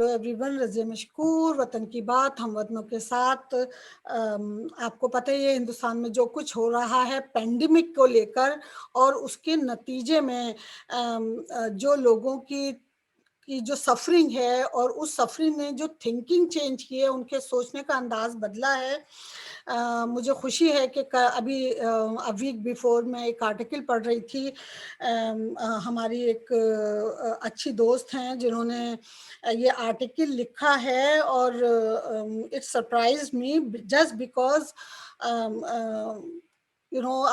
Hello everyone, Razia मशकूर। वतन की बात हम वतनों के साथ। आपको पता ही है हिंदुस्तान में जो कुछ हो रहा है पेंडेमिक को लेकर, और उसके नतीजे में जो लोगों की जो सफरिंग है, और उस सफरिंग ने जो थिंकिंग चेंज की है, उनके सोचने का अंदाज बदला है। मुझे खुशी है कि अभी अ वीक बिफोर मैं एक आर्टिकल पढ़ रही थी। हमारी एक अच्छी दोस्त हैं जिन्होंने ये आर्टिकल लिखा है, और it surprise me just because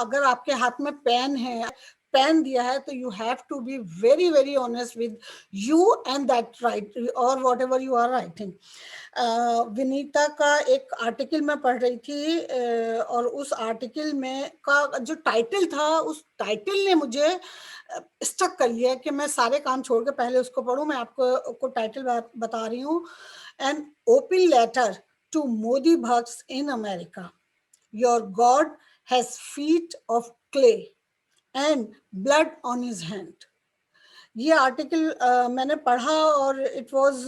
अगर आपके हाथ में पेन दिया है तो you have to be very very honest with you and that right और whatever you are writing. Vinita का एक आर्टिकल मैं पढ़ रही थी, और उस आर्टिकल में का जो टाइटल था, उस टाइटल ने मुझे स्टक कर लिया कि मैं सारे काम छोड़ के पहले उसको पढूं। मैं आपको टाइटल बता रही हूँ। An open letter to Modi bhakts in America, your god has feet of clay and blood on his hand. ये आर्टिकल मैंने पढ़ा, और it was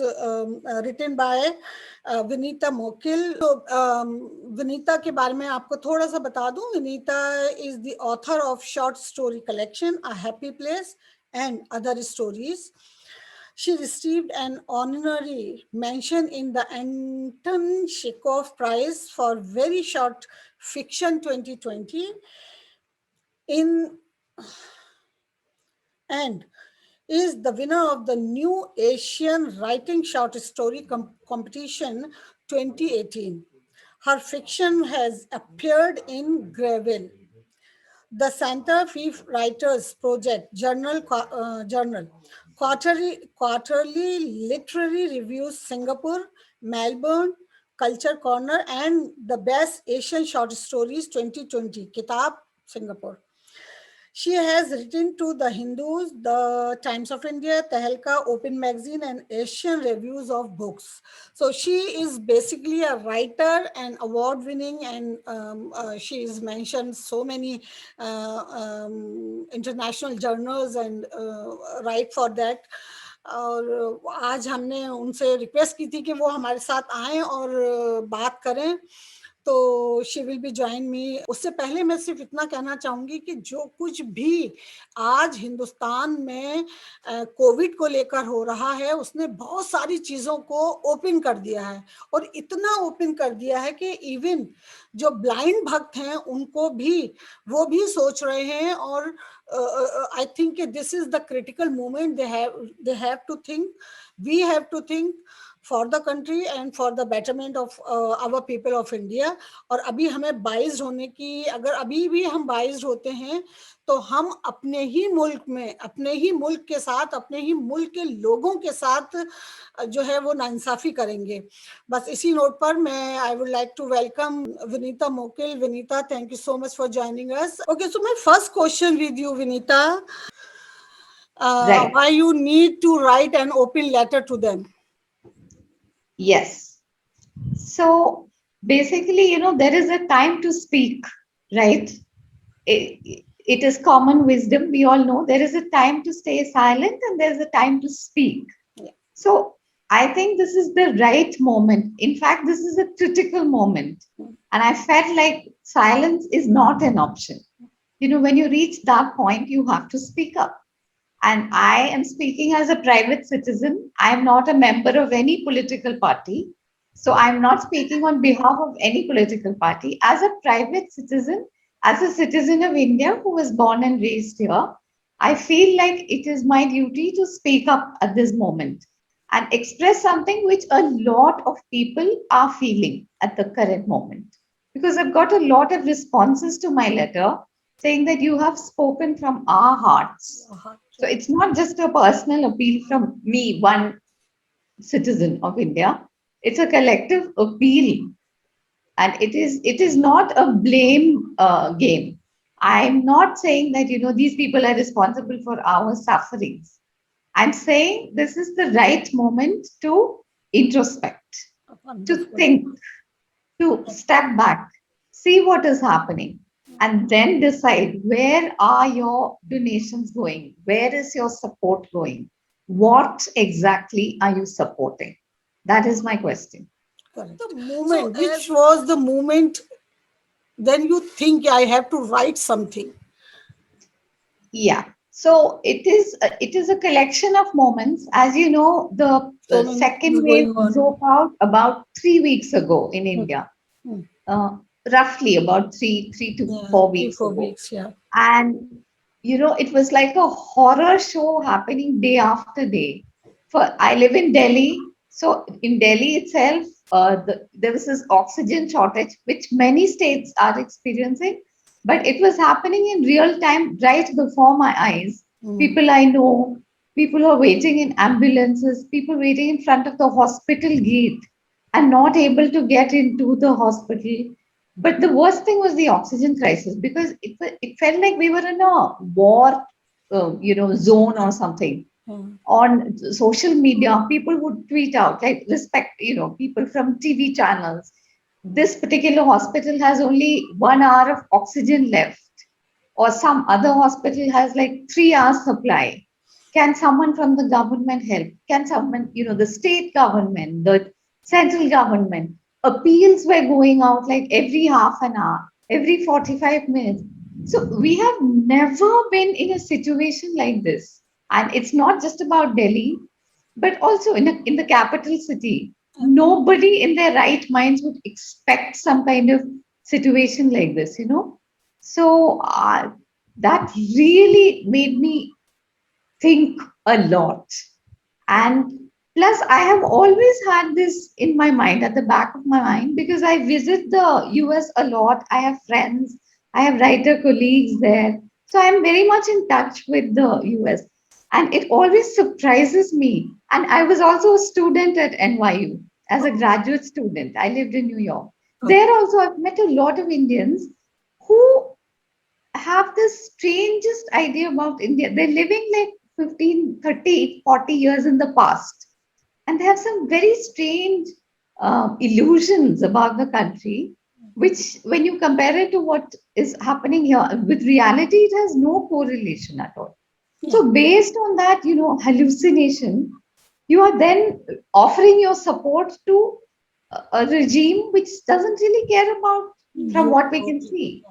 written by Vinita Mokil. तो विनीता के बारे में आपको थोड़ा सा बता दूं। Vinita is the author of short story collection a happy place and other stories. She received an honorary mention in the Anton Chekhov Prize for Very Short Fiction 2020 in and is the winner of the New Asian Writing Short Story Competition 2018. Her fiction has appeared in Greville, the Santa Fe Writers Project Journal, quarterly literary reviews Singapore, Melbourne, Culture Corner, and the Best Asian Short Stories 2020, Kitab, Singapore. She has written to The Hindus, The Times of India, Tehelka, Open Magazine, and Asian Reviews of Books. So she is basically a writer and award-winning, and she is mentioned so many international journals and write for that. और आज हमने उनसे request की थी कि वो हमारे साथ आएं और बात करें, तो she will be join me. उससे पहले मैं सिर्फ इतना कहना चाहूंगी कि जो कुछ भी आज हिंदुस्तान में कोविड को लेकर हो रहा है, उसने बहुत सारी चीज़ों को ओपन कर दिया है, और इतना ओपन कर दिया है कि इवन जो ब्लाइंड भक्त हैं उनको भी, वो भी सोच रहे हैं। और I think this is the critical moment they have to think, we have to think for the country and for the betterment of our people of India. और अभी हमें बाइज्ड होने की, अगर अभी भी हम बाइज्ड होते हैं तो हम अपने ही मुल्क में, अपने ही मुल्क के साथ, अपने ही मुल्क के लोगों के साथ जो है वो नाइंसाफी करेंगे। बस इसी नोट पर मैं I would like to welcome Vinita Mokil. Vinita, thank you so much for joining us. Okay, so my first question with you Vinita, Right. why you need to write an open letter to them? Yes. So basically, there is a time to speak, right? It is common wisdom. We all know there is a time to stay silent and there's a time to speak. Yeah. So I think this is the right moment. In fact, this is a critical moment. And I felt like silence is not an option. When you reach that point, you have to speak up. And I am speaking as a private citizen. I am not a member of any political party. So I'm not speaking on behalf of any political party. As a private citizen, as a citizen of India who was born and raised here, I feel like it is my duty to speak up at this moment and express something which a lot of people are feeling at the current moment. Because I've got a lot of responses to my letter saying that you have spoken from our hearts. So it's not just a personal appeal from me, one citizen of India. It's a collective appeal, and it is not a blame game. I'm not saying that these people are responsible for our sufferings. I'm saying this is the right moment to introspect, to Wonderful. think, to step back, see what is happening, and then decide where are your donations going? Where is your support going? What exactly are you supporting? That is my question. Correct. The moment, which was the moment then you think I have to write something? Yeah. So it is a collection of moments. As you know, So the many things second wave going on. broke out about 3 weeks ago in Hmm. India, Hmm. uh, roughly about three to Yeah, four three, weeks four ago. weeks. Yeah. And it was like a horror show happening day after day. For I live in Delhi, so in Delhi itself, there was this oxygen shortage, which many states are experiencing, but it was happening in real time right before my eyes. Hmm. People I know, people who are waiting in ambulances, people waiting in front of the hospital gate and not able to get into the hospital. But the worst thing was the oxygen crisis because it felt like we were in a war, zone or something. Hmm. On social media, people would tweet out like respect, people from TV channels. This particular hospital has only 1 hour of oxygen left, or some other hospital has like 3 hours supply. Can someone from the government help? Can someone, the state government, the central government? Appeals were going out like every half an hour, every 45 minutes. So we have never been in a situation like this. And it's not just about Delhi, but also in the capital city. Nobody in their right minds would expect some kind of situation like this. So that really made me think a lot. And plus, I have always had this in my mind, at the back of my mind, because I visit the US a lot. I have friends, I have writer colleagues there. So I'm very much in touch with the US. And it always surprises me. And I was also a student at NYU as a graduate student. I lived in New York. Okay. There also, I've met a lot of Indians who have the strangest idea about India. They're living like 15, 30, 40 years in the past. And they have some very strange illusions about the country, which, when you compare it to what is happening here with reality, it has no correlation at all. Yeah. So, based on that, hallucination, you are then offering your support to a regime which doesn't really care about, from You what we can totally. see,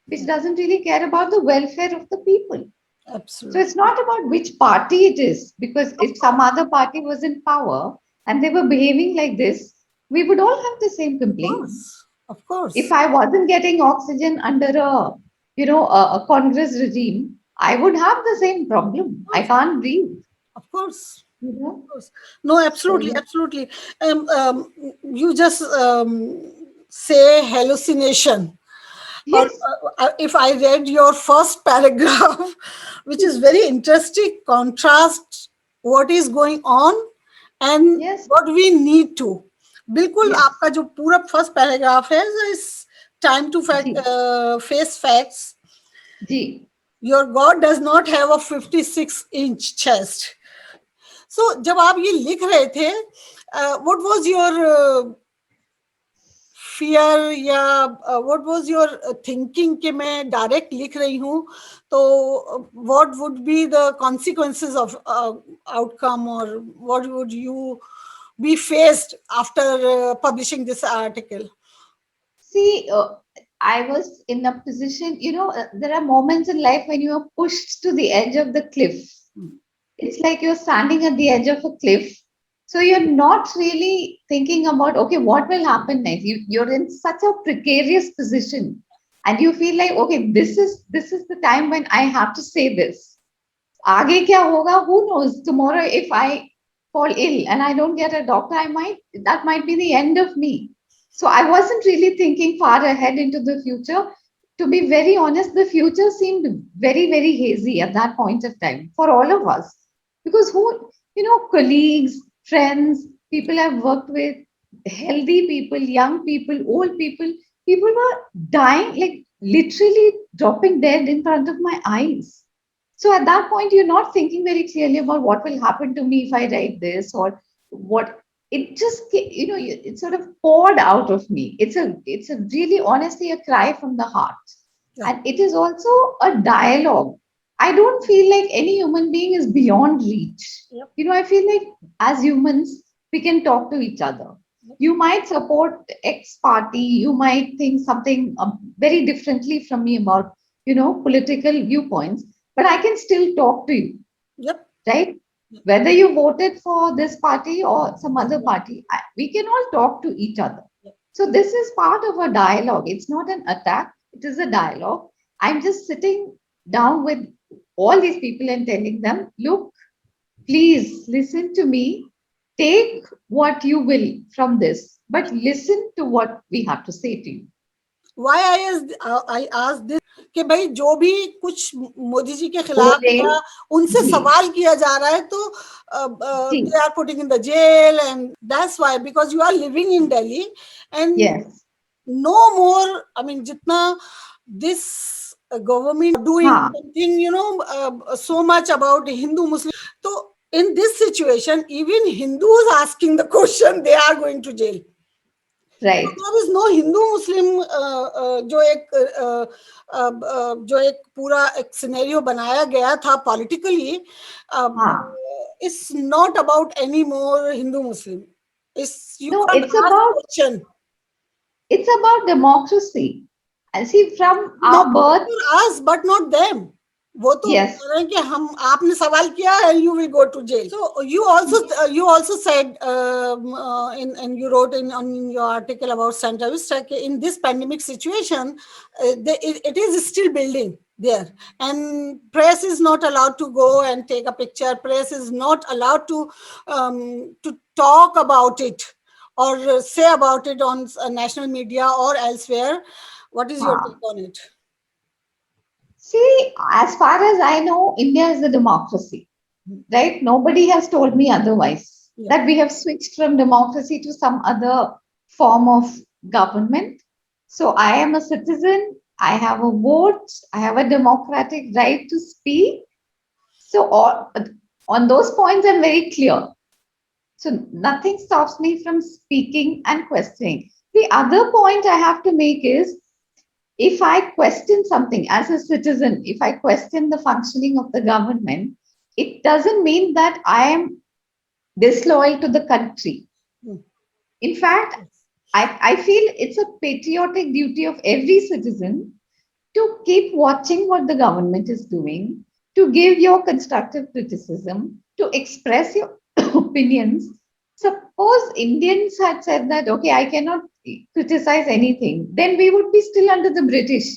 which Yeah. doesn't really care about the welfare of the people. So Absolutely. it's not about which party it is, because Of if some course. other party was in power and they were behaving like this, we would all have the same Of complaint. course. Of If course. I wasn't getting oxygen under a Congress regime, I would have the same problem. I Of can't breathe. of course. You Of know. course. No, So absolutely, yeah. absolutely. You just say hallucination. Or Yes. if I read your first paragraph, which is very interesting, contrast what is going on and Yes. what we need to. बिल्कुल Yes. आपका जो पूरा first paragraph है is time to Ji. Face facts Ji. Your god does not have a 56-inch chest. सो जब आप ये लिख रहे थे व्हाट वाज योर फियर या व्हाट वाज योर थिंकिंग कि मैं डायरेक्ट लिख रही हूँ तो what would be the consequences of outcome और what would you be faced after publishing this article? See, I was in a position, there are moments in life when you are pushed to the edge of the cliff. It's like you're standing at the edge of a cliff. So you're not really thinking about, okay, what will happen next? You're in such a precarious position. And you feel like, okay, this is the time when I have to say this. आगे क्या होगा? Who knows? Tomorrow, if I fall ill and I don't get a doctor, that might be the end of me. So I wasn't really thinking far ahead into the future. To be very honest, the future seemed very, very hazy at that point of time for all of us. Because colleagues, friends, people I've worked with, healthy people, young people, old people were dying, like literally dropping dead in front of my eyes. So at that point, you're not thinking very clearly about what will happen to me if I write this, or what. It just, it sort of poured out of me. It's a really, honestly, a cry from the heart. Yeah. And it is also a dialogue. I don't feel like any human being is beyond reach. Yep. I feel like as humans, we can talk to each other. You might support X party, you might think something very differently from me about, political viewpoints, but I can still talk to you, Yep. right? Whether you voted for this party or some other party, we can all talk to each other. Yep. So this is part of a dialogue. It's not an attack, it is a dialogue. I'm just sitting down with all these people and telling them, look, please listen to me. Take what you will from this, but listen to what we have to say to you. Why I asked this कि भाई जो भी कुछ मोदी जी के खिलाफ बोले या उनसे जी सवाल किया जा रहा है तो जी they are putting in the jail, and that's why, because you are living in Delhi and yes no more, I mean, jitna this government doing हाँ something, so much about Hindu Muslim. So in this situation, even Hindus asking the question, they are going to jail. right There is no Hindu Muslim जो एक पूरा एक scenario बनाया गया था politically, हाँ it's not about any more Hindu Muslim. It's, you no can't ask a question. it's about democracy. And see, from No, our birth, for us, but not them. वो तो yes, कह रहे हैं कि हम आपने सवाल किया है, you will go to jail. So you also said in you wrote in on your article about Santa Vista in this pandemic situation, it is still building there, and press is not allowed to go and take a picture. Press is not allowed to talk about it or say about it on national media or elsewhere. What is your huh. take on it? See, as far as I know, India is a democracy, right? Nobody has told me otherwise, Yeah. that we have switched from democracy to some other form of government. So I am a citizen, I have a vote, I have a democratic right to speak. So on those points, I'm very clear. So nothing stops me from speaking and questioning. The other point I have to make is, if I question something as a citizen, if I question the functioning of the government, it doesn't mean that I am disloyal to the country. Hmm. In fact, I feel it's a patriotic duty of every citizen to keep watching what the government is doing, to give your constructive criticism, to express your opinions. Suppose Indians had said that, okay, I cannot criticize anything, then we would be still under the British,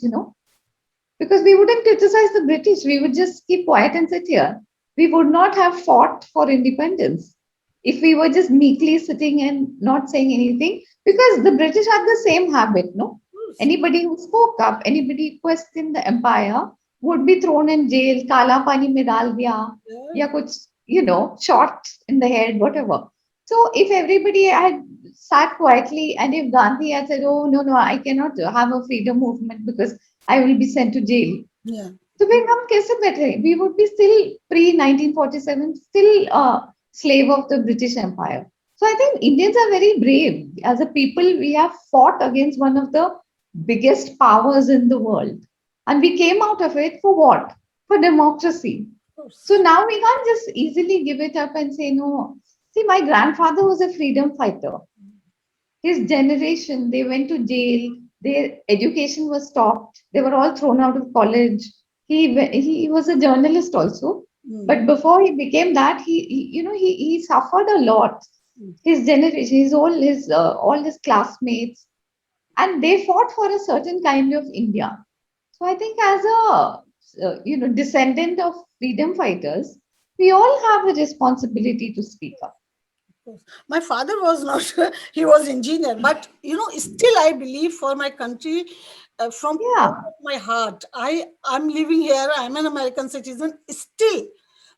because we wouldn't criticize the British. We would just keep quiet and sit here. We would not have fought for independence if we were just meekly sitting and not saying anything, because the British had the same habit, no? Anybody who spoke up, anybody who questioned the empire would be thrown in jail, kala pani mein dal diya, ya kuch, shot in the head, whatever. So if everybody had sat quietly and if Gandhi had said, oh, no, I cannot have a freedom movement because I will be sent to jail. Yeah. So फिर हम कैसे बैठे? We would be still pre 1947, still a slave of the British Empire. So I think Indians are very brave. As a people, we have fought against one of the biggest powers in the world. And we came out of it for what? For democracy. So now we can't just easily give it up and say, no. See, my grandfather was a freedom fighter. His generation, they went to jail, their education was stopped, they were all thrown out of college. He was a journalist also. But before he became that, he suffered a lot. His generation, all his classmates, and they fought for a certain kind of India. So I think as a descendant of freedom fighters, we all have a responsibility to speak up. My father was not, he was engineer, but still I believe for my country, from Yeah, my heart, I'm living here, I'm an American citizen, still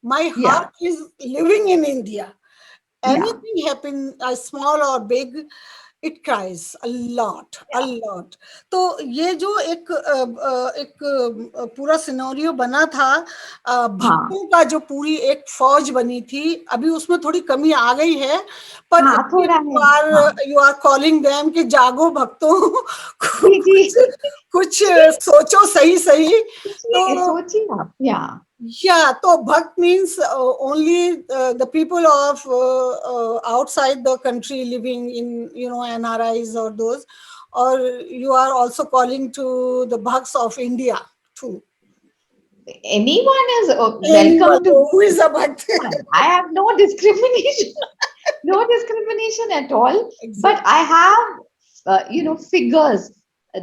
my yeah, heart is living in India. yeah, Anything happen, small or big, it cries a lot, a yeah. lot. तो ये जो एक पूरा scenario बना था, हाँ, भक्तों का जो पूरी एक फौज बनी थी, अभी उसमें थोड़ी कमी आ गई है, पर हाँ, थोड़ा है, हाँ, यू आर कॉलिंग देम कि जागो भक्तों, जी, जी। कुछ कुछ सोचो सही सही. सोचिए तो सोचिए आप, या Yeah, so Bhakt means only the people of outside the country living in, NRIs or those, or you are also calling to the Bhakts of India too. Anyone is Anyone welcome to. who is a Bhakt. I have no discrimination, no discrimination at all. But Exactly. I have, figures.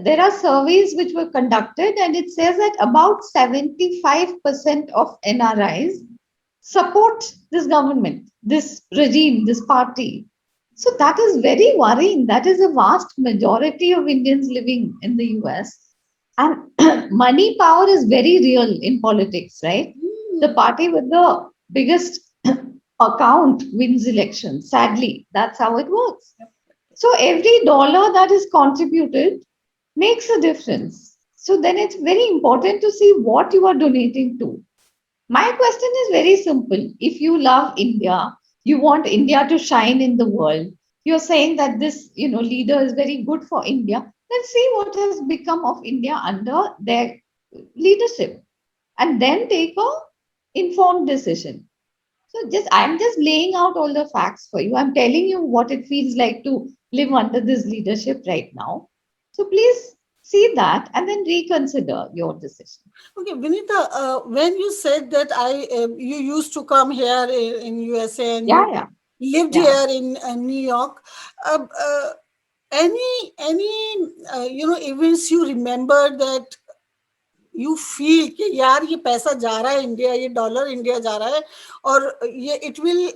There are surveys which were conducted, and it says that about 75% of NRIs support this government, this regime, this party. So that is very worrying. That is a vast majority of Indians living in the US. And money power is very real in politics, right? The Hmm. party with the biggest account wins elections. Sadly, that's how it works. So every dollar that is contributed makes a difference. So then it's very important to see what you are donating to. My question is very simple. If you love India, you want India to shine in the world, you're saying that this, leader is very good for India, then see what has become of India under their leadership and then take a informed decision. So just I'm just laying out all the facts for you. I'm telling you what it feels like to live under this leadership right now. So please see that and then reconsider your decision. Okay, Vinita, when you said that you used to come here in USA and Yeah, you yeah, lived yeah. here in New York, uh, uh, any events you remember that you feel कि यार ये पैसा जा रहा है India, ये dollar India जा रहा है, और ये it will,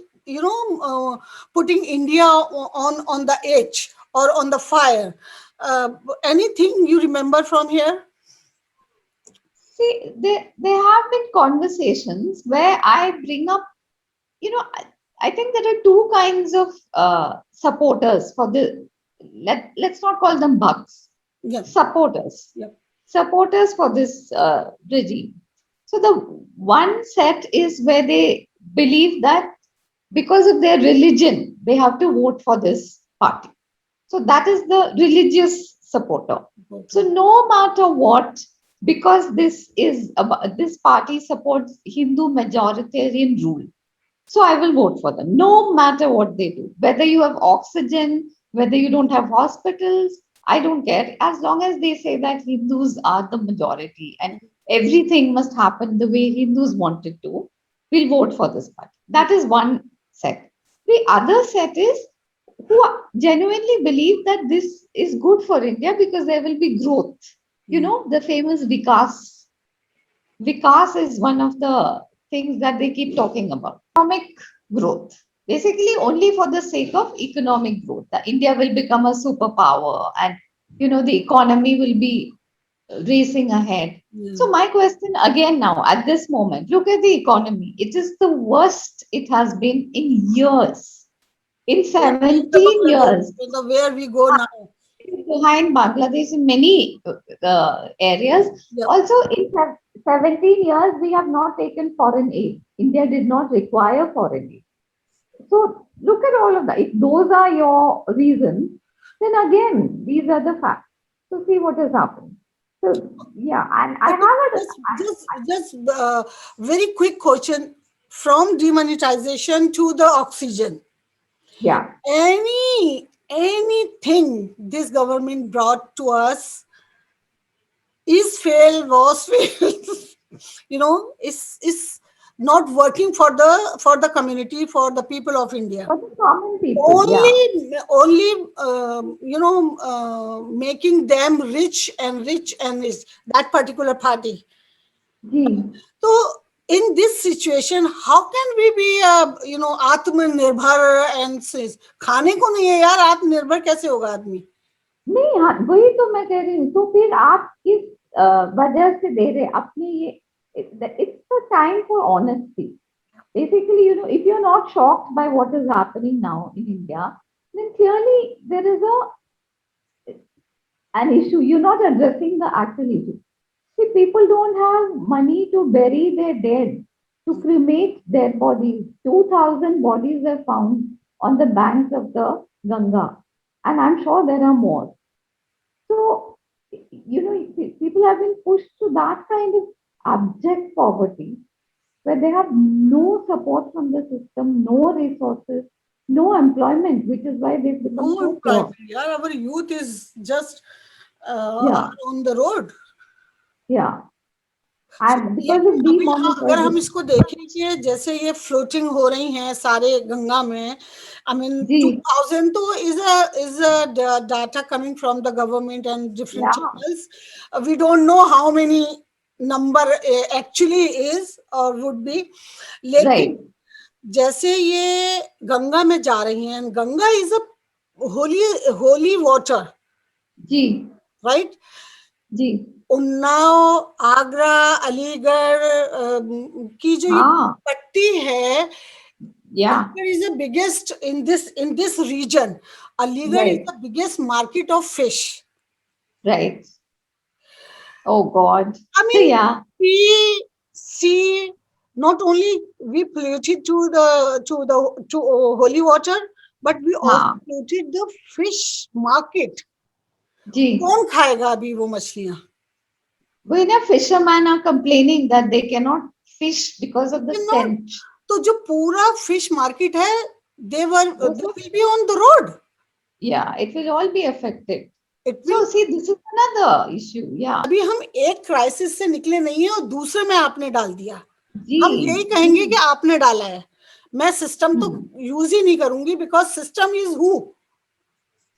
putting India on the edge or on the fire. Anything you remember from here? See, there have been conversations where I bring up, I think there are two kinds of supporters for the, let's not call them bucks, Yeah. supporters, Yeah. supporters for this regime. So the one set is where they believe that because of their religion, they have to vote for this party. So that is the religious supporter. So Okay. no matter what, because this is about, this party supports Hindu majoritarian rule. So I will vote for them, no matter what they do. Whether you have oxygen, whether you don't have hospitals, I don't care. As long as they say that Hindus are the majority and everything must happen the way Hindus want it to, we'll vote for this party. That is one set. The other set is who genuinely believe that this is good for India because there will be growth. You Mm. know, the famous Vikas. Vikas is one of the things that they keep talking about. Economic growth. Basically, only for the sake of economic growth. That India will become a superpower and, the economy will be racing ahead. Yeah. So, my question again now, at this moment, look at the economy. It is the worst it has been in years. In In 17 Bangladesh, years, in the where we go now. behind Bangladesh in many areas. Yeah. Also, in 17 years, we have not taken foreign aid. India did not require foreign aid. So, look at all of that. If those are your reasons, then again, these are the facts. So, see what has happened. So, yeah, and I Okay. have a, Just very quick question: from demonetization to the oxygen, yeah. anything this government brought to us is failed, was failed. Is not working for the community, for the people of India. For the common people, yeah. Only making them rich and rich, that particular party. Gee. So in this situation, how can we be आत्मनिर्भर and says खाने को नहीं है यार, आत्मनिर्भर कैसे होगा आदमी? नहीं, हाँ, वही तो मैं कह रही हूँ। तो फिर आप किस वजह से दे रहे अपने ये, it's the time for honesty. Basically, if you're not shocked by what is happening now in India, then clearly there is an issue. You're not addressing the actual issue. See, people don't have money to bury their dead, to cremate their bodies. 2,000 bodies were found on the banks of the Ganga, and I'm sure there are more. So, people have been pushed to that kind of abject poverty. where they have no support from the system, no resources, no employment, which is why they've become No so poor. employment. Yeah, our youth is just Yeah, are on the road. yeah. So And ये because of अभी हाँ, अगर हम demonetization, इसको देखें कि जैसे ये फ्लोटिंग हो रही हैं सारे गंगा में, I mean gee, 2000 तो is a data coming from the government and different yeah, channels. We don't know how many number actually is or would be. right, लेकिन जैसे ये गंगा में जा रही हैं, Ganga is a holy holy water, gee, right? gee, Unnao, Agra, Aligarh की जो ये ah, पट्टी है, yeah, Aligarh is the biggest in this region. Aligarh is right, the biggest market of fish. right. Oh God. I mean, Yeah, we see not only we polluted to holy water, but we also हाँ, polluted the fish market. gee. कौन खाएगा अभी वो मछलियां? When a fishermen are complaining that they cannot fish because of the Cannot. stench. तो जो पूरा fish market है, they वो सब, will be on the road. yeah, it will all be affected. It will. So see, this is another issue. Yeah. अभी हम एक crisis से निकले नहीं है और दूसरे में आपने डाल दिया. हम Gee, यही कहेंगे कि आपने डाला है. मैं सिस्टम तो hmm, यूज ही नहीं करूंगी, because system is who.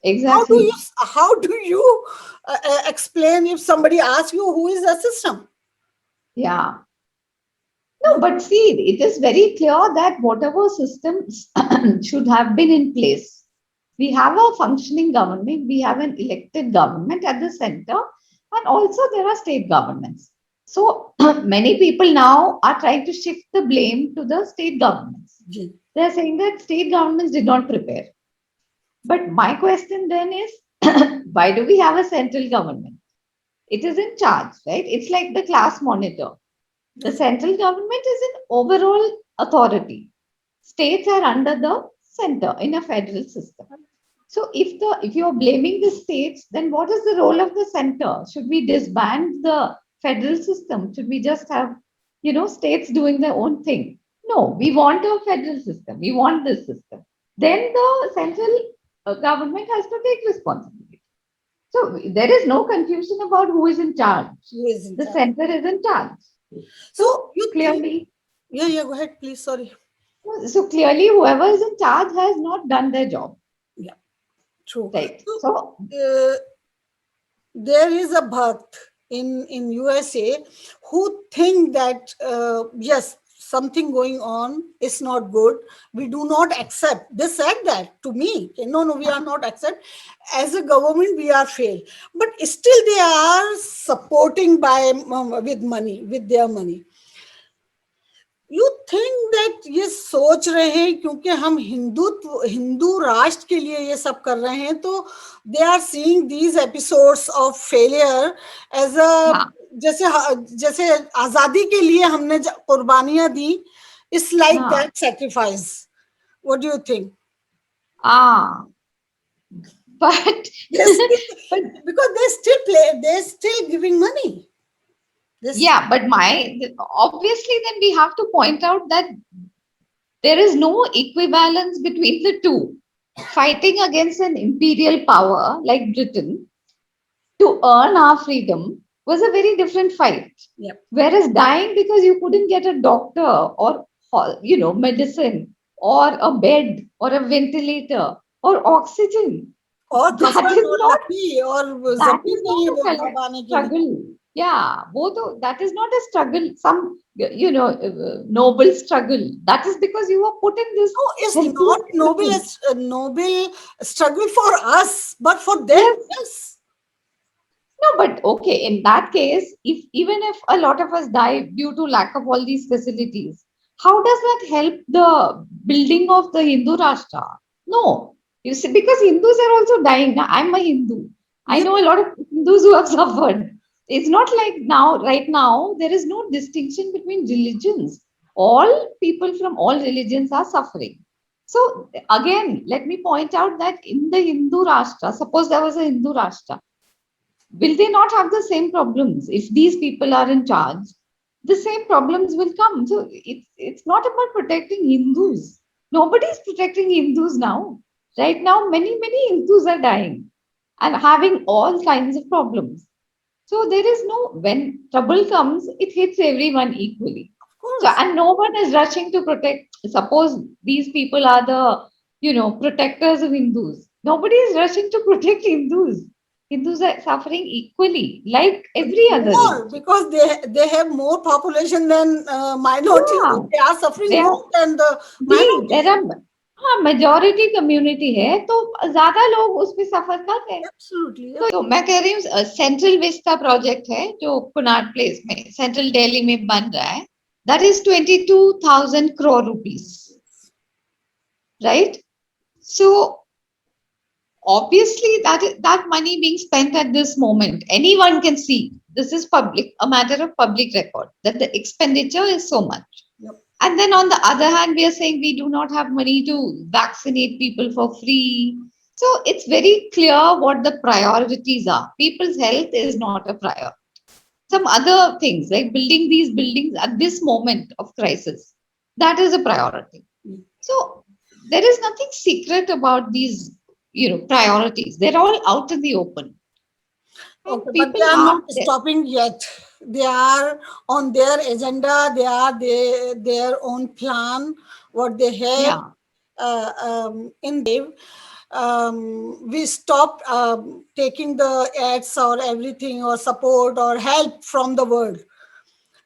exactly. How do you explain if somebody asks you who is the system? Yeah. No, but see, it is very clear that whatever systems should have been in place, we have a functioning government, we have an elected government at the center, and also there are state governments. So many people now are trying to shift the blame to the state governments. जी. They're saying that state governments did not prepare. But my question then is, why do we have a central government? It is in charge, right? It's like the class monitor. The central government is an overall authority. States are under the center in a federal system. So if you're blaming the states, then what is the role of the center? Should we disband the federal system? Should we just have, states doing their own thing? No, we want a federal system. We want this system. Then the central government has to take responsibility. So there is no confusion about who is in charge. Who is in The charge? center is in charge. So you think, Clearly, yeah, go ahead, please. Sorry. so clearly, whoever is in charge has not done their job, Yeah, true. right? So So there is a Bhakt in USA who think that yes, something going on is not good. We do not accept. They said that to me. No, no, we are not accept. As a government, we are failed. But still, they are supporting by with money, with their money. You think that ये सोच रहे हैं क्योंकि हम हिंदू राष्ट्र के लिए ये सब कर रहे हैं, तो they are seeing these episodes of failure as a, yeah, जैसे जैसे आजादी के लिए हमने कुर्बानियां दी, it's like yeah. That sacrifice. What do you think? Ah, but but Because they still play, they're still giving money. yeah, but obviously then we have to point out that there is no equivalence between the two. Fighting against an imperial power like Britain to earn our freedom was a very different fight. Yep. Whereas dying because you couldn't get a doctor or medicine or a bed or a ventilator or oxygen, और that कफन is और not लकड़ी और that जमीन is नहीं है not a वो fellow दबाने के लिए. struggle. Yeah, both that is not a struggle. Some noble struggle. That is because you were put in this No, it's helpless not noble position. as a noble struggle for us, but for them, Yes. yes. No, but okay, in that case, if even if a lot of us die due to lack of all these facilities, how does that help the building of the Hindu Rashtra? No. You see, because Hindus are also dying. Now, I'm a Hindu. I ये know a lot of Hindus who have suffered. It's not like now, right now, there is no distinction between religions. All people from all religions are suffering. So, again, let me point out that in the Hindu Rashtra, suppose there was a Hindu Rashtra, will they not have the same problems if these people are in charge? the same problems will come. So it's not about protecting Hindus. Nobody is protecting Hindus now. Right now, many Hindus are dying and having all kinds of problems. So there is no, when trouble comes, it hits everyone equally. Of So, course. and no one is rushing to protect. Suppose these people are the, protectors of Hindus. Nobody is rushing to protect Hindus. Hindus are suffering equally, like every other More, religion. because they have more population than minorities. Yeah, They are suffering they are. more than the जी, there minorities. are, हाँ, majority community है तो ज्यादा लोग उसमें सफर कर रहे हैं. Absolutely. तो मैं कह रही हूँ सेंट्रल विस्टा प्रोजेक्ट है जो कुनाट प्लेस में सेंट्रल दिल्ली में बन रहा है. That is 22,000 crore rupees, right? So obviously that money being spent at this moment, anyone can see this is public, a matter of public record, that the expenditure is so much. Yep. And then on the other hand, we are saying we do not have money to vaccinate people for free. So it's very clear what the priorities are. People's health is not a priority. Some other things like building these buildings at this moment of crisis, that is a priority. Mm. So there is nothing secret about these, priorities. They're all out in the open. Okay, And but people they are have not stopping yet. They are on their agenda. They are their own plan. What they have yeah, in Dave. We stopped taking the ads or everything or support or help from the world.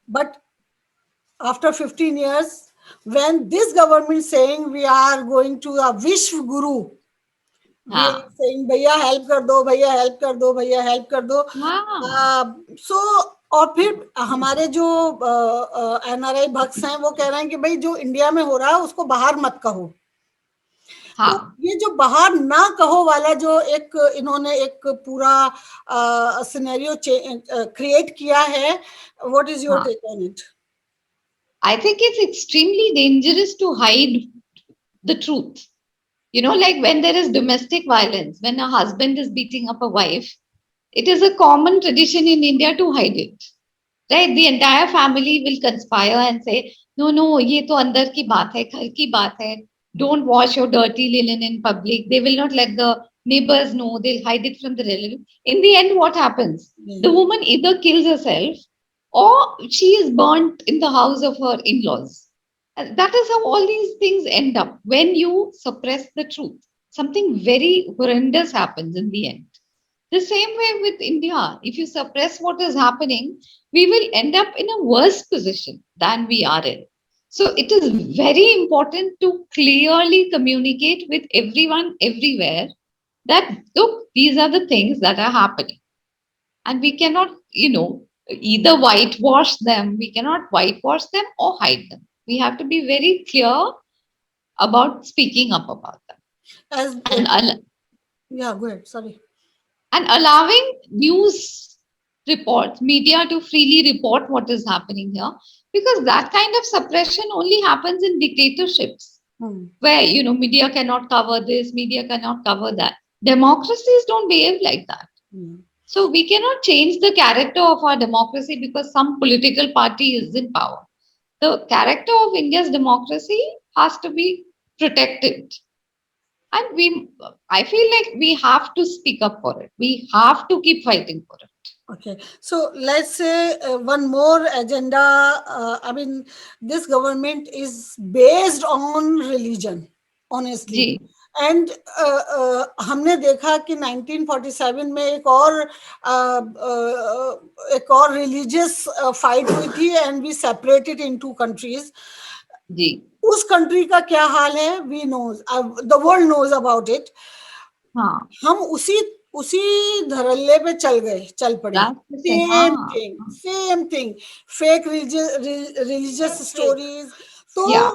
But after 15 years, when this government saying we are going to a wish guru, we are हाँ, saying भैया help कर दो, भैया help कर दो, भैया help कर दो. हाँ, सो और फिर हमारे जो एनआरआई भक्स हैं वो कह रहे हैं कि भाई जो इंडिया में हो रहा है उसको बाहर मत कहो. तो हाँ, ये जो बाहर ना कहो वाला जो एक इन्होंने एक पूरा सिनेरियो क्रिएट किया है, व्हाट इज योर हाँ. Take on it? I think it's extremely dangerous to hide the truth. Like when there is domestic violence, when a husband is beating up a wife, it is a common tradition in India to hide it. Right? The entire family will conspire and say, no, no, ye to andar ki baat hai, ghar ki baat hai. Don't wash your dirty linen in public. They will not let the neighbors know. They'll hide it from the relative. In the end, what happens? The woman either kills herself or she is burnt in the house of her in-laws. And that is how all these things end up. When you suppress the truth, something very horrendous happens in the end. The same way with India, if you suppress what is happening, we will end up in a worse position than we are in. So it is very important to clearly communicate with everyone everywhere that, look, these are the things that are happening. And we cannot, either whitewash them, we cannot whitewash them or hide them. We have to be very clear about speaking up about them. As And yeah, go ahead. Sorry. and allowing news reports, media to freely report what is happening here, because that kind of suppression only happens in dictatorships where, media cannot cover this, media cannot cover that. Democracies don't behave like that. So we cannot change the character of our democracy because some political party is in power. The character of India's democracy has to be protected. And I feel like we have to speak up for it. We have to keep fighting for it. Okay, so let's say one more agenda. I mean, this government is based on religion, honestly. जी, and हमने देखा कि 1947 में एक और religious fight हुई थी and we separated in two countries. जी, उस कंट्री का क्या हाल है, we knows, the world knows about it. हाँ, हम उसी उसी धरल्ले पे चल पड़े. that's the thing. हाँ, same thing, fake religious stories. तो yeah,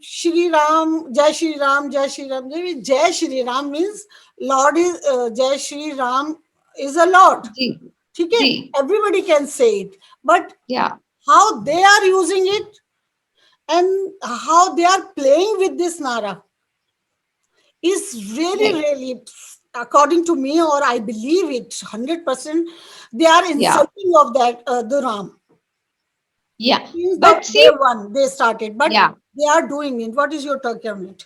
श्री राम, जय श्री राम, जय श्री राम, जय Shri Ram means lord is, जय Shri Ram is a lord. जी, ठीक है, जी, everybody can say it, but yeah, how they are using it and how they are playing with this nara is really, right, really, according to me, or I believe it 100%, they are yeah, insulting of that the Ram. Yeah. Means that But day see, one they started, but yeah. they are doing it. What is your take on it?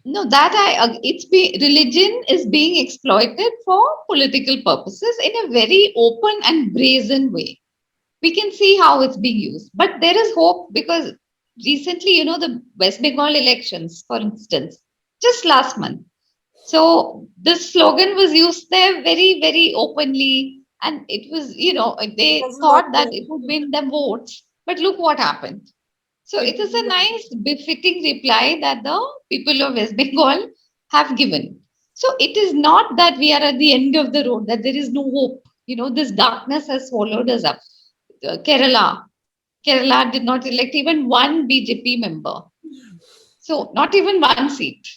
No, that religion is being exploited for political purposes in a very open and brazen way. We can see how it's being used, but there is hope because recently, the West Bengal elections, for instance, just last month. So this slogan was used there very, very openly, and it was, they This is what thought that it would win them votes, but look what happened. So it it is a nice, befitting reply that the people of West Bengal have given. So it is not that we are at the end of the road, that there is no hope. This darkness has swallowed us up. Kerala did not elect even one BJP member. So not even one seat.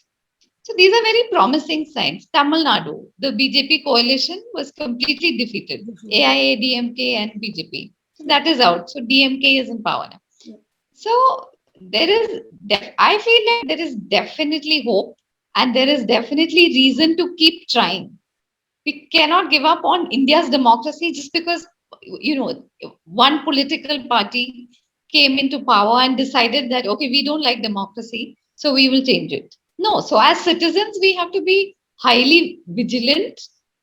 So these are very promising signs. Tamil Nadu, the BJP coalition was completely defeated. defeated. AIA, DMK, and BJP. So that is out. So DMK is in power now. Yeah. So I feel like there is definitely hope, and there is definitely reason to keep trying. We cannot give up on India's democracy just because, one political party came into power and decided that, okay, we don't like democracy, so we will change it. No, so as citizens, we have to be highly vigilant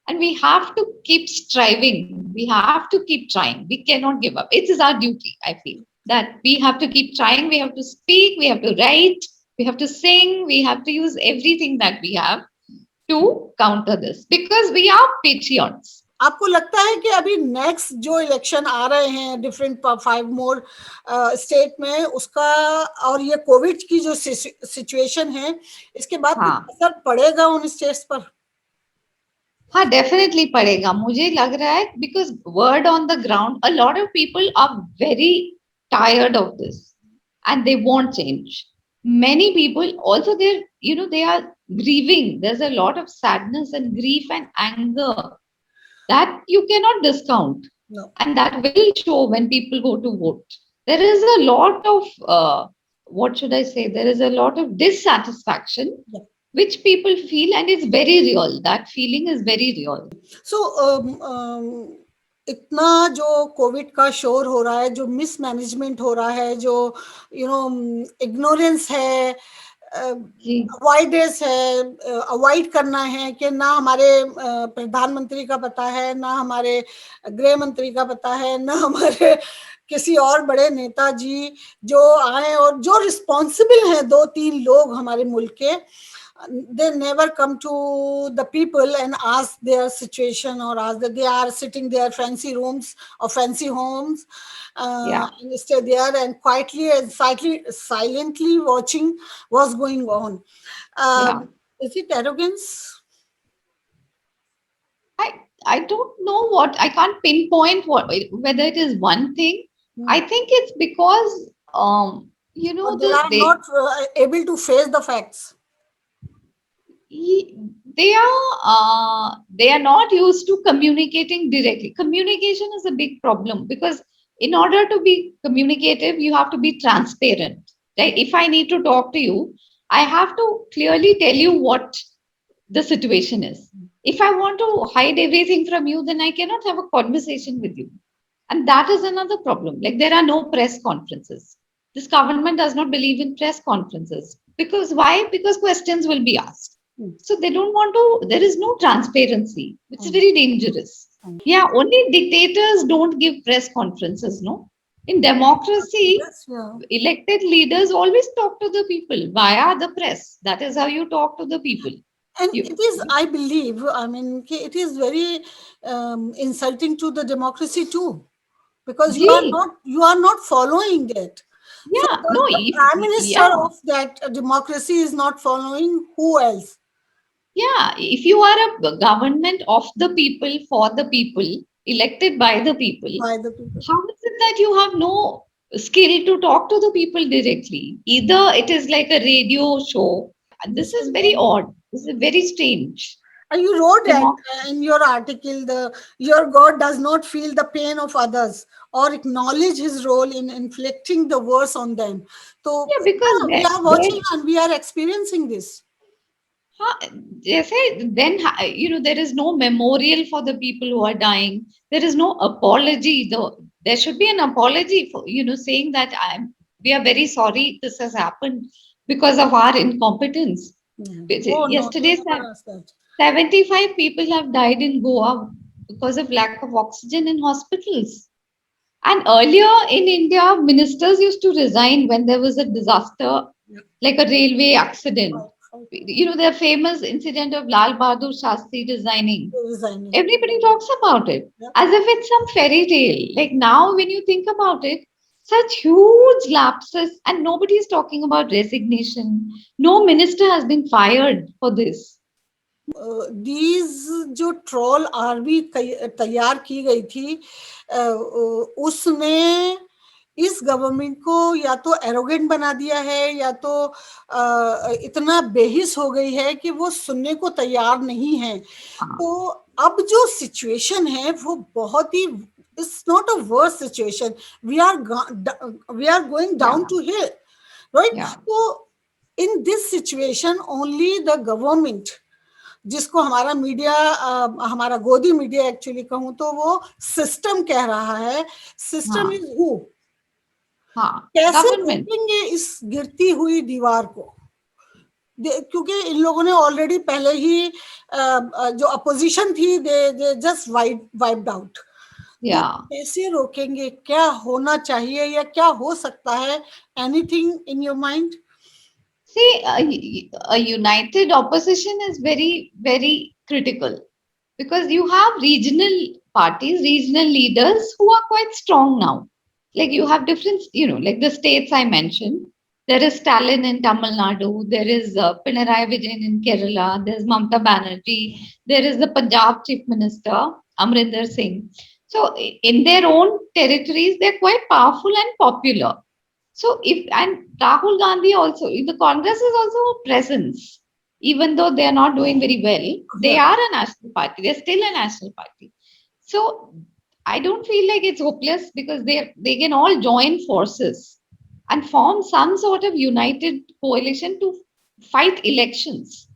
and we have to keep striving. We have to keep trying. We cannot give up. It is our duty, I feel, that we have to keep trying. We have to speak, we have to write, we have to sing, we have to use everything that we have to counter this because we are patriots. आपको लगता है कि अभी next जो election आ रहे हैं different 5 more state में उसका और ये कोविड की जो सिचुएशन है इसके बाद कुछ हाँ असर पड़ेगा उन स्टेट्स पर? हाँ डेफिनेटली पड़ेगा मुझे लग रहा है because word on the ground a lot of people are very tired of this and they want change. Many people also they are grieving. There's a lot of sadness and grief and anger that you cannot discount, No. and that will show when people go to vote. There is a lot of what should I say, there is a lot of dissatisfaction Yeah. which people feel, and it's very real. That feeling is very real. So इतना जो Covid का शोर हो रहा है, जो mismanagement हो रहा है, जो इग्नोरेंस है, जी अवॉइडेंस है, अवॉइड करना है कि ना हमारे प्रधानमंत्री का पता है, ना हमारे गृह मंत्री का पता है, ना हमारे किसी और बड़े नेताजी जो आए और जो रिस्पॉन्सिबल हैं 2-3 लोग हमारे मुल्क के, they never come to the people and ask their situation or ask that they are sitting there fancy rooms or fancy homes yeah and stay there and quietly and silently watching what's going on. yeah Is it arrogance? i I don't know, what I can't pinpoint what, whether it is one thing. I think it's because Or they this are not able to face the facts? they are not used to communicating directly. Communication is a big problem because in order to be communicative, you have to be transparent, right? If I need to talk to you, I have to clearly tell you what the situation is. If I want to hide everything from you, then I cannot have a conversation with you. And that is another problem. Like there are no press conferences. This government does not believe in press conferences. Because why? Because questions will be asked. So they don't want to, there is no transparency, which is very dangerous. Yeah, only dictators don't give press conferences, no? In democracy, Yes, yeah. elected leaders always talk to the people via the press. That is how you talk to the people. And You, it is, I believe, I mean, it is very insulting to the democracy too, because gee, you are not following it. So yeah, no, the if, prime minister yeah. of that democracy is not following. Who else? Yeah, if you are a government of the people, for the people, elected by the people, By the people. how is it that you have no skill to talk to the people directly? Either it is like a radio show. This is very odd. This is very strange. And you wrote that Demo- in your article, the your God does not feel the pain of others or acknowledge his role in inflicting the worst on them. So yeah, because yeah, we are watching and we are experiencing this. there is no memorial for the people who are dying. There is no apology. there should be an apology for, saying that we are very sorry this has happened because of our incompetence. Yeah. Oh no, Yesterday, don't even ask that. 75 people have died in Goa because of lack of oxygen in hospitals. And earlier in India, ministers used to resign when there was a disaster, Yeah. like a railway accident. Right, right. The famous incident of Lal Bahadur Shastri resigning. Resigning. Everybody talks about it Yeah. as if it's some fairy tale. Like now, when you think about it, such huge lapses, and nobody is talking about resignation. No minister has been fired for this. These जो troll army तैयार की गई थी, उसने इस government को या तो एरोगेंट बना दिया है, या तो इतना बेहिस हो गई है कि वो सुनने को तैयार नहीं है. तो अब जो सिचुएशन है वो बहुत ही, it's not a worse situation, we are going down to hill, right. तो in this situation only the government, जिसको हमारा मीडिया, हमारा गोदी मीडिया एक्चुअली कहूं तो वो सिस्टम कह रहा है, सिस्टम इज हु, कैसे रोकेंगे इस गिरती हुई दीवार को, क्योंकि इन लोगों ने ऑलरेडी पहले ही जो अपोजिशन थी दे जस्ट वाइप्ड आउट. कैसे रोकेंगे, क्या होना चाहिए या क्या हो सकता है, anything in your mind? See, a united opposition is very, very critical because you have regional parties, regional leaders who are quite strong now. Like you have different, like the states I mentioned. There is Stalin in Tamil Nadu, there is Pinarayi Vijayan in Kerala, there is Mamata Banerjee, there is the Punjab Chief Minister, Amrinder Singh. So, in their own territories, they're quite powerful and popular. So and Rahul Gandhi also, the Congress is also a presence, even though they are not doing very well, they are a national party, they're still a national party. So I don't feel like it's hopeless because they can all join forces and form some sort of united coalition to fight elections.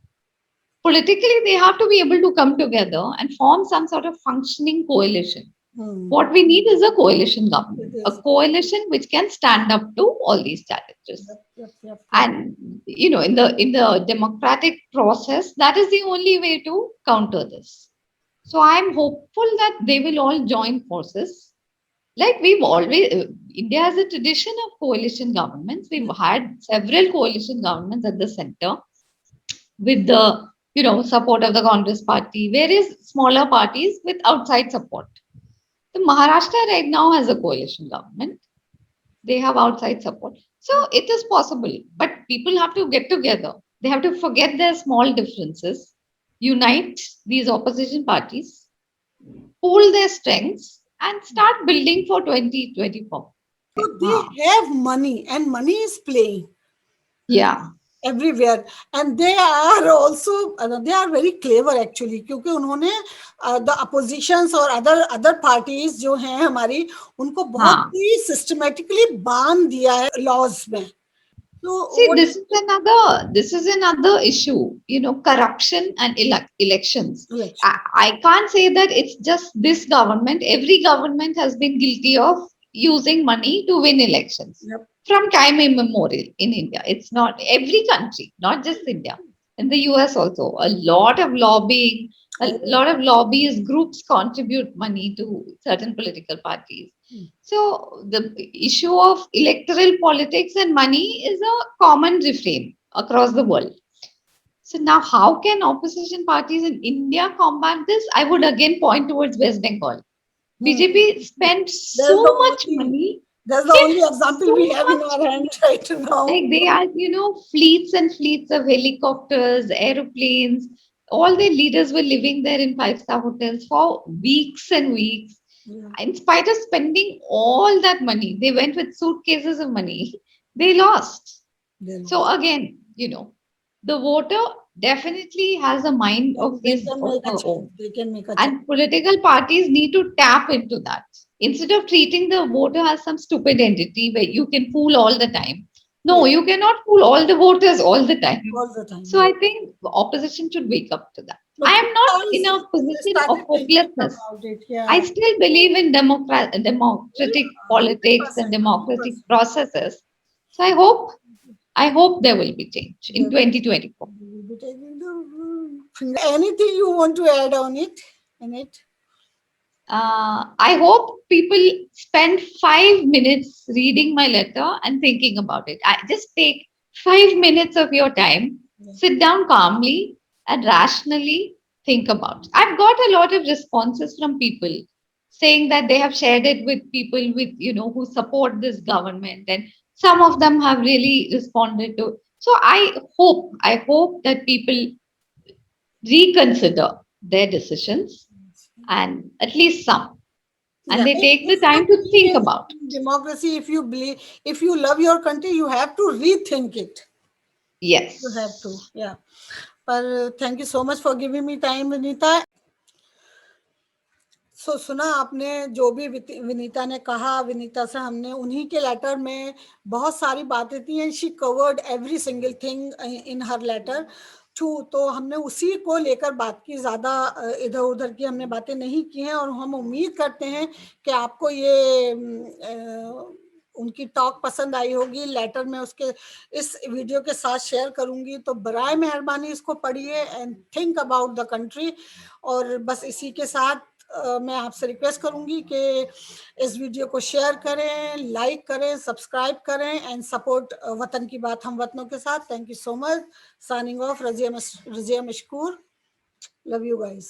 Politically, they have to be able to come together and form some sort of functioning coalition. What we need is a coalition government, a coalition which can stand up to all these challenges. And in the democratic process, that is the only way to counter this. So I'm hopeful that they will all join forces. Like we've always, India has a tradition of coalition governments. We've had several coalition governments at the center with the support of the Congress party, various smaller parties with outside support. The Maharashtra right now has a coalition government. They have outside support. So it is possible. But people have to get together. They have to forget their small differences, unite these opposition parties, pool their strengths, and start building for 2024. So they have money, and money is playing. Yeah. Everywhere, and they are also they are very clever actually, क्योंकि उन्होंने the oppositions और other parties जो हैं हमारी, उनको बहुत ही systematically बांध दिया है laws में. So see, this is another issue, corruption and elections. I can't say that it's just this government. Every government has been guilty of using money to win elections. From time immemorial in India. It's not every country, not just India. In the US also, a lot of lobbying, a lot of lobbyist groups contribute money to certain political parties. So the issue of electoral politics and money is a common refrain across the world. So now how can opposition parties in India combat this? I would again point towards West Bengal. BJP spent so much money. That's the only example we have in our hand right now. Like they had, fleets and fleets of helicopters, aeroplanes. All their leaders were living there in five-star hotels for weeks and weeks. In spite of spending all that money, they went with suitcases of money. They lost. So again, the voter definitely has a mind of his own. And political parties need to tap into that. Instead of treating the voter as some stupid entity where you can fool all the time. No, you cannot fool all the voters all the time. So I think the opposition should wake up to that. I am not in a position of started thinking hopelessness. about it. I Yeah. still believe in democratic politics and 100%, democratic 100%. processes. So I hope there will be change They in 2024. will be taking the finger. Anything you want to add on it? In it? I hope people spend 5 minutes reading my letter and thinking about it. I just take 5 minutes of your time, Yeah. sit down calmly and rationally think about. I've got a lot of responses from people saying that they have shared it with people with who support this government, and some of them have really responded to. So I hope that people reconsider their decisions, and at least some, and Yeah, they take the if you time to think believe about in it. democracy, if you love your country, you have to rethink it. You have to, Yes. yeah. But thank you so much for giving me time, Vinita. सुना आपने जो भी विनीता ने कहा, विनीता से हमने उन्हीं के लेटर में बहुत सारी बातें थी and she covered every single thing in her letter to, तो हमने उसी को लेकर बात की, ज़्यादा इधर उधर की हमने बातें नहीं की हैं। और हम उम्मीद करते हैं कि आपको ये उनकी टॉक पसंद आई होगी। लेटर में उसके इस वीडियो के साथ शेयर करूंगी, तो बराए मेहरबानी इसको पढ़िए and think about the country. और बस इसी के साथ मैं आपसे रिक्वेस्ट करूंगी कि इस वीडियो को शेयर करें, लाइक करें, सब्सक्राइब करें एंड सपोर्ट वतन की बात हम वतनों के साथ। Thank you so much. Signing off, Razia Mashkoor. Love you guys.